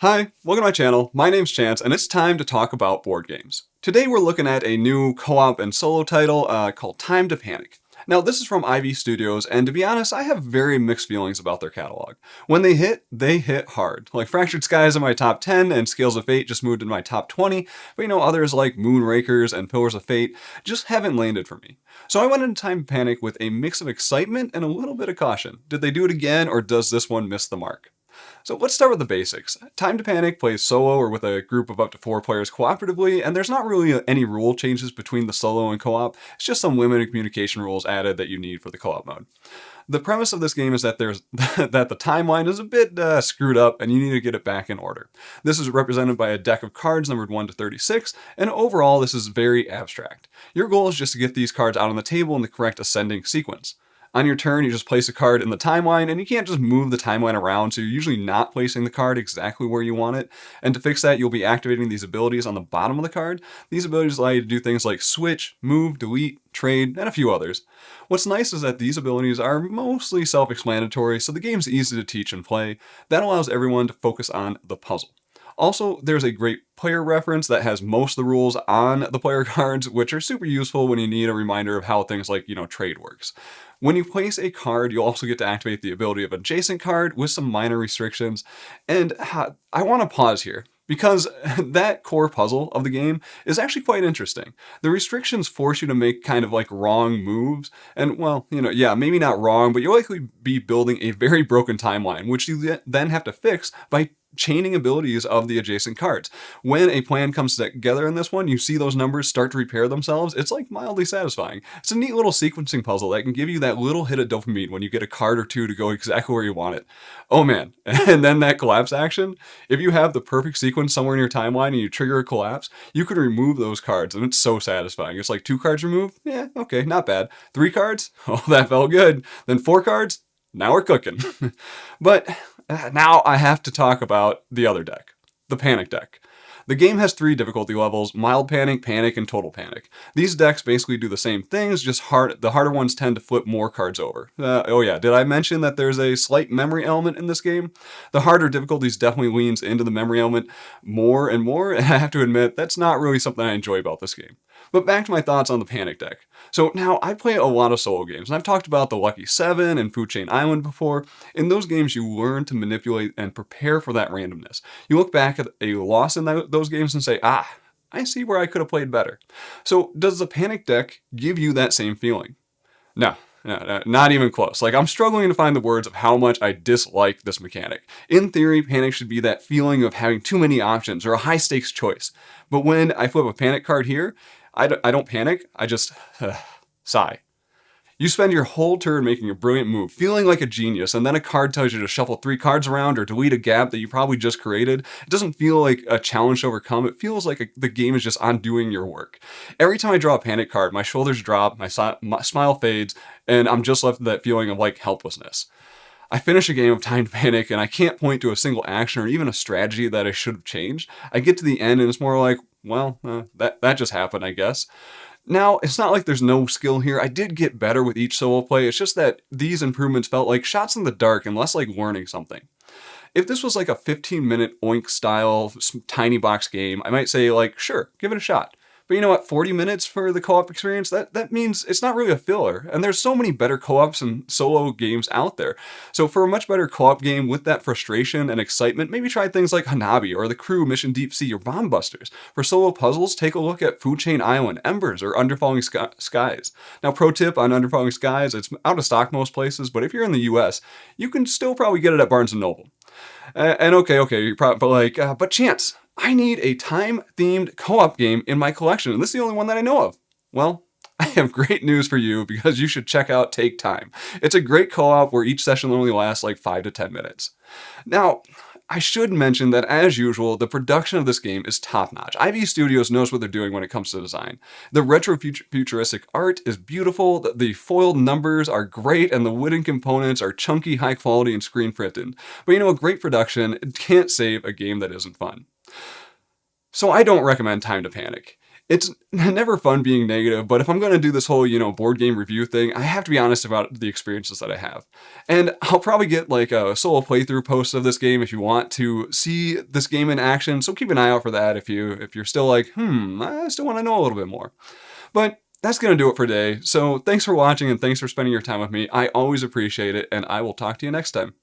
Hi, welcome to my channel. My name's Chance, and it's time to talk about board games. Today we're looking at a new co-op and solo title called Time to Panic. Now this is from Ivy Studios, and to be honest, I have very mixed feelings about their catalog. When they hit hard. Like Fractured Skies in my top 10, and Scales of Fate just moved in my top 20, but others like Moonrakers and Pillars of Fate just haven't landed for me. So I went into Time to Panic with a mix of excitement and a little bit of caution. Did they do it again, or does this one miss the mark? So let's start with the basics. Time to Panic plays solo or with a group of up to 4 players cooperatively, and there's not really any rule changes between the solo and co-op. It's just some limited communication rules added that you need for the co-op mode. The premise of this game is that that the timeline is a bit screwed up and you need to get it back in order. This is represented by a deck of cards numbered 1 to 36, and overall this is very abstract. Your goal is just to get these cards out on the table in the correct ascending sequence. On your turn, you just place a card in the timeline, and you can't just move the timeline around, so you're usually not placing the card exactly where you want it. And to fix that, you'll be activating these abilities on the bottom of the card. These abilities allow you to do things like switch, move, delete, trade, and a few others. What's nice is that these abilities are mostly self-explanatory, so the game's easy to teach and play. That allows everyone to focus on the puzzle. Also, there's a great player reference that has most of the rules on the player cards, which are super useful when you need a reminder of how things like, trade works. When you place a card, you'll also get to activate the ability of adjacent card with some minor restrictions. And I want to pause here, because that core puzzle of the game is actually quite interesting. The restrictions force you to make kind of like wrong moves, and well, yeah, maybe not wrong, but you'll likely be building a very broken timeline, which you then have to fix by chaining abilities of the adjacent cards. When a plan comes together in this one, you see those numbers start to repair themselves. It's like mildly satisfying. It's a neat little sequencing puzzle that can give you that little hit of dopamine when you get a card or two to go exactly where you want it. Oh man, and then that collapse action. If you have the perfect sequence somewhere in your timeline and you trigger a collapse, you can remove those cards, and it's so satisfying. It's like 2 cards removed? Yeah, okay, not bad. 3 cards? Oh, that felt good. Then 4 cards? Now we're cooking. But now I have to talk about the other deck, the Panic deck. The game has 3 difficulty levels: Mild Panic, Panic, and Total Panic. These decks basically do the same things, just the harder ones tend to flip more cards over. Oh yeah, did I mention that there's a slight memory element in this game? The harder difficulties definitely leans into the memory element more and more, and I have to admit, that's not really something I enjoy about this game. But back to my thoughts on the Panic deck. So now I play a lot of solo games, and I've talked about the Lucky 7 and Food Chain Island before. In those games, you learn to manipulate and prepare for that randomness. You look back at a loss in those games and say, I see where I could have played better. So does the Panic deck give you that same feeling? No, not even close. Like, I'm struggling to find the words of how much I dislike this mechanic. In theory, Panic should be that feeling of having too many options or a high stakes choice. But when I flip a Panic card here, I don't panic, I just sigh. You spend your whole turn making a brilliant move, feeling like a genius, and then a card tells you to shuffle 3 cards around or delete a gap that you probably just created. It doesn't feel like a challenge to overcome, it feels like the game is just undoing your work. Every time I draw a Panic card, my shoulders drop, my smile fades, and I'm just left with that feeling of like helplessness. I finish a game of Time to Panic and I can't point to a single action or even a strategy that I should have changed. I get to the end and it's more like, well, that just happened, I guess. Now, it's not like there's no skill here. I did get better with each solo play. It's just that these improvements felt like shots in the dark and less like learning something. If this was like a 15-minute Oink style tiny box game, I might say like, sure, give it a shot. But you know what, 40 minutes for the co-op experience, that means it's not really a filler. And there's so many better co-ops and solo games out there. So for a much better co-op game with that frustration and excitement, maybe try things like Hanabi or The Crew, Mission Deep Sea, or Bomb Busters. For solo puzzles, take a look at Food Chain Island, Embers, or Underfalling Skies. Now, pro tip on Underfalling Skies, it's out of stock most places, but if you're in the US, you can still probably get it at Barnes & Noble. And okay, you're probably like, but Chance, I need a time-themed co-op game in my collection, and this is the only one that I know of. Well, I have great news for you because you should check out Take Time. It's a great co-op where each session only lasts like 5 to 10 minutes. Now, I should mention that, as usual, the production of this game is top-notch. Ivy Studios knows what they're doing when it comes to design. The retro-futuristic art is beautiful, the foiled numbers are great, and the wooden components are chunky, high-quality, and screen-printed. But a great production can't save a game that isn't fun. So I don't recommend Time to Panic. It's never fun being negative, but if I'm going to do this whole, board game review thing, I have to be honest about the experiences that I have. And I'll probably get like a solo playthrough post of this game if you want to see this game in action. So keep an eye out for that if you're still like, I still want to know a little bit more. But that's going to do it for today. So thanks for watching and thanks for spending your time with me. I always appreciate it, and I will talk to you next time.